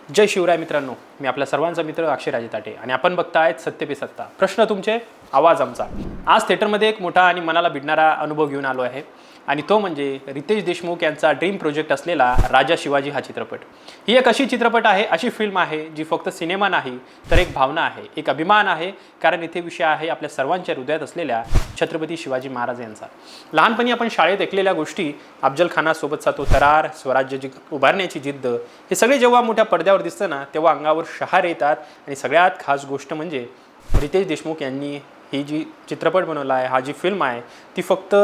जय शिवराय मित्रांनो, मी आपल्या सर्वांचा मित्र अक्षय राजे ताटे आणि आपण बघतायत सत्य पे सत्ता. प्रश्न तुमचे, आवाज आमचा. आज थिएटरमध्ये एक मोठा आणि मनाला भिडणारा अनुभव घेऊन आलो आहे आणि तो म्हणजे रितेश देशमुख यांचा ड्रीम प्रोजेक्ट असलेला राजा शिवाजी हा चित्रपट. ही एक अशी चित्रपट आहे, अशी फिल्म आहे जी फक्त सिनेमा नाही तर एक भावना आहे, एक अभिमान आहे. कारण इथे विषय आहे आपल्या सर्वांच्या हृदयात असलेल्या छत्रपती शिवाजी महाराज यांचा. लहानपणी आपण शाळेत ऐकलेल्या गोष्टी, अफजल खानासोबतचा तो तरार, स्वराज्य उभारण्याची जिद्द, हे सगळे जेव्हा मोठ्या पडद्यावर दिसतं ना तेव्हा अंगावर शहार येतात. आणि सगळ्यात खास गोष्ट म्हणजे रितेश देशमुख यांनी ही जी चित्रपट बनवला आहे, हा जी फिल्म आहे ती फक्त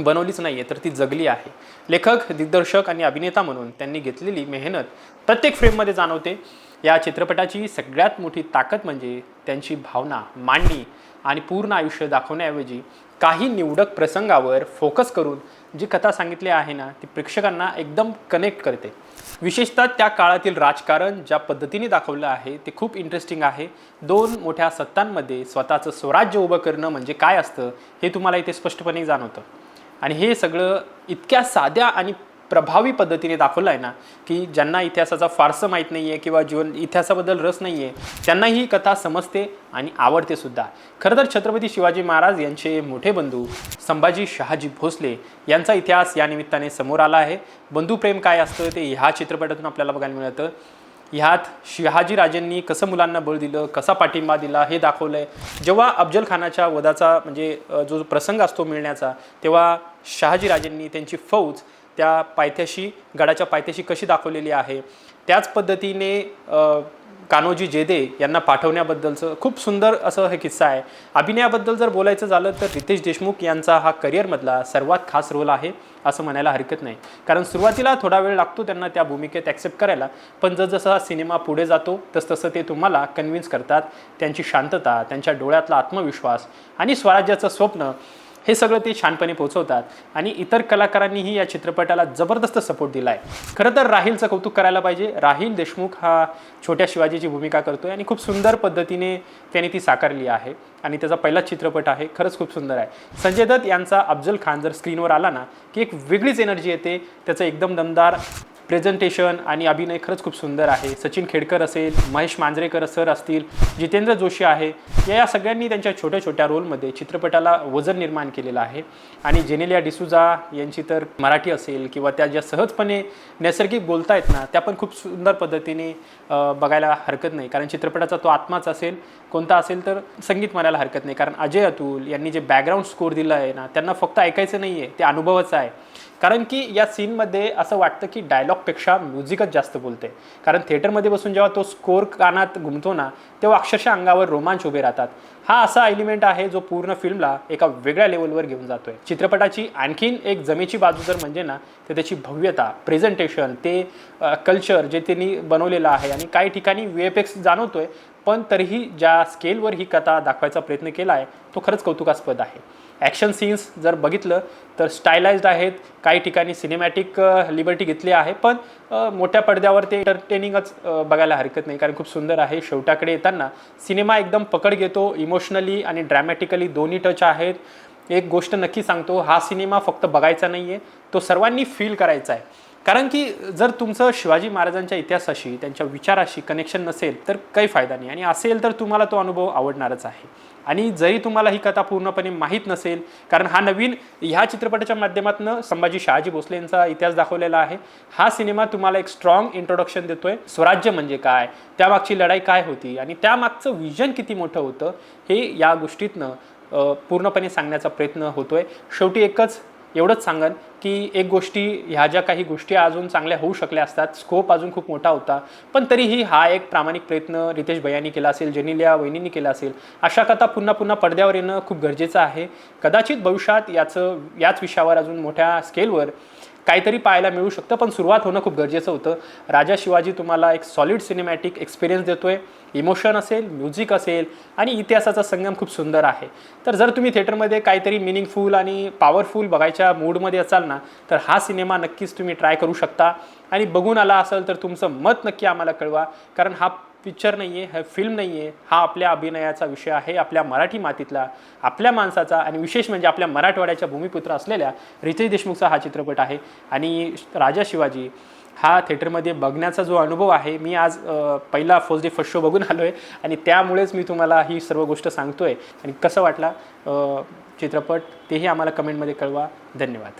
बनवलीच नाही आहे तर ती जगली आहे. लेखक, दिग्दर्शक आणि अभिनेता म्हणून त्यांनी घेतलेली मेहनत प्रत्येक फ्रेममध्ये जाणवते. या चित्रपटाची सगळ्यात मोठी ताकद म्हणजे त्यांची भावना मांडणी आणि पूर्ण आयुष्य दाखवण्याऐवजी काही निवडक प्रसंगावर फोकस करून जी कथा सांगितली आहे ना ती प्रेक्षकांना एकदम कनेक्ट करते. विशेषतः त्या काळातील राजकारण ज्या पद्धतीने दाखवलं आहे ते खूप इंटरेस्टिंग आहे. दोन मोठ्या सत्तांमध्ये स्वतःचं स्वराज्य उभं करणं म्हणजे काय असतं हे तुम्हाला इथे स्पष्टपणे जाणवतं. आणि हे सगळं इतक्या साध्या आणि प्रभावी पद्धतीने दाखवलं आहे ना की ज्यांना इतिहासाचा फारसं माहीत नाही आहे किंवा इतिहासाबद्दल रस नाही आहे त्यांना ही कथा समजते आणि आवडते सुद्धा. खरं तर छत्रपती शिवाजी महाराज यांचे मोठे बंधू संभाजी शहाजी भोसले यांचा इतिहास या निमित्ताने समोर आला आहे. बंधुप्रेम काय असतं ते ह्या चित्रपटातून आपल्याला बघायला मिळतं. ह्यात शहाजीराजांनी कसं मुलांना बळ दिलं, कसा पाठिंबा दिला हे दाखवलं आहे. जेव्हा अफजल खानाच्या वधाचा म्हणजे जो प्रसंग असतो मिळण्याचा, तेव्हा शहाजीराजांनी त्यांची फौज त्या पायथ्याशी, गडाच्या पायथ्याशी कशी दाखवलेली आहे. त्याच पद्धतीने कान्होजी जेदे यांना पाठवण्याबद्दलचं खूप सुंदर असं हे किस्सा आहे. अभिनयाबद्दल जर बोलायचं झालं तर रितेश देशमुख यांचा हा करिअरमधला सर्वात खास रोल आहे असं म्हणायला हरकत नाही. कारण सुरुवातीला थोडा वेळ लागतो त्यांना त्या भूमिकेत ॲक्सेप्ट करायला, पण जसजसा हा सिनेमा पुढे जातो तसतसं ते तुम्हाला कन्व्हिन्स करतात. त्यांची शांतता, त्यांच्या डोळ्यातला आत्मविश्वास आणि स्वराज्याचं स्वप्न हे सगळं ते छानपणे पोहोचवतात. आणि इतर कलाकारांनीही या चित्रपटाला जबरदस्त सपोर्ट दिला आहे. खरं तर राहीलचं कौतुक करायला पाहिजे. राहील देशमुख हा छोट्या शिवाजीची भूमिका करतोय आणि खूप सुंदर पद्धतीने त्याने ती साकारली आहे आणि त्याचा पहिलाच चित्रपट आहे. खरंच खूप सुंदर आहे. संजय दत्त यांचा अफजल खान जर स्क्रीनवर आला ना की एक वेगळीच एनर्जी येते. त्याचं एकदम दमदार प्रेझेंटेशन आणि अभिनय खरंच खूप सुंदर आहे. सचिन खेडकर असेल, महेश मांजरेकर सर असतील, जितेंद्र जोशी आहे, या सगळ्यांनी त्यांच्या छोट्या छोट्या रोलमध्ये चित्रपटाला वजन निर्माण केलेलं आहे. आणि जेनेलिया डिसूजा यांची तर मराठी असेल किंवा त्या ज्या सहजपणे नैसर्गिक बोलतायत ना त्या पण खूप सुंदर पद्धतीने बघायला हरकत नाही. कारण चित्रपटाचा तो आत्माच असेल कोणता असेल तर संगीत म्हणायला हरकत नाही. कारण अजय अतुल यांनी जे बॅकग्राऊंड स्कोर दिलं आहे ना त्यांना फक्त ऐकायचं नाही आहे, ते अनुभवाचं आहे. कारण की या सीनमध्ये असं वाटतं की डायलॉगपेक्षा म्युझिकच जास्त बोलते. कारण थिएटरमध्ये बसून जेव्हा तो स्कोर कानात घुमतो ना तेव्हा अक्षरशः अंगावर रोमांच उभे राहतात. हा असा एलिमेंट आहे जो पूर्ण फिल्मला एका वेगळ्या लेवलवर घेऊन जातोय. चित्रपटाची आणखीन एक जमेची बाजू जर म्हणजे ना तर त्याची भव्यता, प्रेझेंटेशन, ते कल्चर जे त्यांनी बनवलेलं आहे. आणि काही ठिकाणी VFX जाणवतोय, पण तरीही ज्या स्केलवर ही कथा दाखवायचा प्रयत्न केला आहे तो खरंच कौतुकास्पद आहे. ॲक्शन सीन्स जर बघितलं तर स्टायलाइज्ड आहेत, काही ठिकाणी सिनेमॅटिक लिबर्टी घेतली आहे, पण मोठ्या पडद्यावर ते एंटरटेनिंगच बघायला हरकत नाही. कारण खूप सुंदर आहे. शेवटाकडे येताना सिनेमा एकदम पकड घेतो. इमोशनली आणि ड्रॅमॅटिकली दोन्ही टच आहेत. एक गोष्ट नक्की सांगतो, हा सिनेमा फक्त बघायचा नाही आहे, तो सर्वांनी फील करायचा आहे. कारण की जर तुमचं शिवाजी महाराजांच्या इतिहासाशी, त्यांच्या विचाराशी कनेक्शन नसेल तर काही फायदा नाही, आणि असेल तर तुम्हाला तो अनुभव आवडणारच आहे. आणि जरी तुम्हाला ही कथा पूर्णपणे माहीत नसेल, कारण हा नवीन ह्या चित्रपटाच्या माध्यमातून संभाजी शहाजी भोसले यांचा इतिहास दाखवलेला आहे, हा सिनेमा तुम्हाला एक स्ट्रॉंग इंट्रोडक्शन देतोय. स्वराज्य म्हणजे काय, त्यामागची लढाई काय होती आणि त्यामागचं विजन किती मोठं होतं हे या गोष्टीतनं पूर्णपणे सांगण्याचा प्रयत्न होतोय. शेवटी एकच एवढंच सांगन की एक गोष्टी ह्या ज्या काही गोष्टी अजून चांगल्या होऊ शकल्या असतात, स्कोप अजून खूप मोठा होता, पण तरीही हा एक प्रामाणिक प्रयत्न रितेश भैयांनी केला असेल, जेनेलिया वहिनींनी केला असेल. अशा कथा पुन्हा पुन्हा पडद्यावर येणं खूप गरजेचं आहे. कदाचित भविष्यात याच विषयावर अजून मोठ्या स्केलवर काहीतरी पाहायला मिळू शकतं, पण सुरुवात होणं खूप गरजेचं होतं. राजा शिवाजी तुम्हाला एक सॉलिड सिनेमॅटिक एक्सपिरियन्स देतोय. इमोशन असेल, म्युझिक असेल आणि इतिहासाचा संगम खूप सुंदर आहे. तर जर तुम्ही थिएटरमध्ये काहीतरी मिनिंगफुल आणि पॉवरफुल बघायच्या मूडमध्ये असाल ना तर हा सिनेमा नक्कीच तुम्ही ट्राय करू शकता. आणि बघून आला असाल तर तुमचं मत नक्की आम्हाला कळवा. कारण हा पिक्चर नाही आहे, हा फिल्म नाही आहे, हा आपल्या अभिनयाचा विषय आहे, आपल्या मराठी मातीतला, आपल्या माणसाचा, आणि विशेष म्हणजे आपल्या मराठवाड्याच्या भूमिपुत्र असलेल्या रितेश देशमुखचा हा चित्रपट आहे. आणि राजा शिवाजी हा थिएटरमध्ये बघण्याचा जो अनुभव आहे, मी आज पहिला फर्स्ट शो बघून आलो आहे आणि त्यामुळेच मी तुम्हाला ही सर्व गोष्ट सांगतो आहे. आणि कसं वाटला चित्रपट तेही आम्हाला कमेंटमध्ये कळवा. धन्यवाद.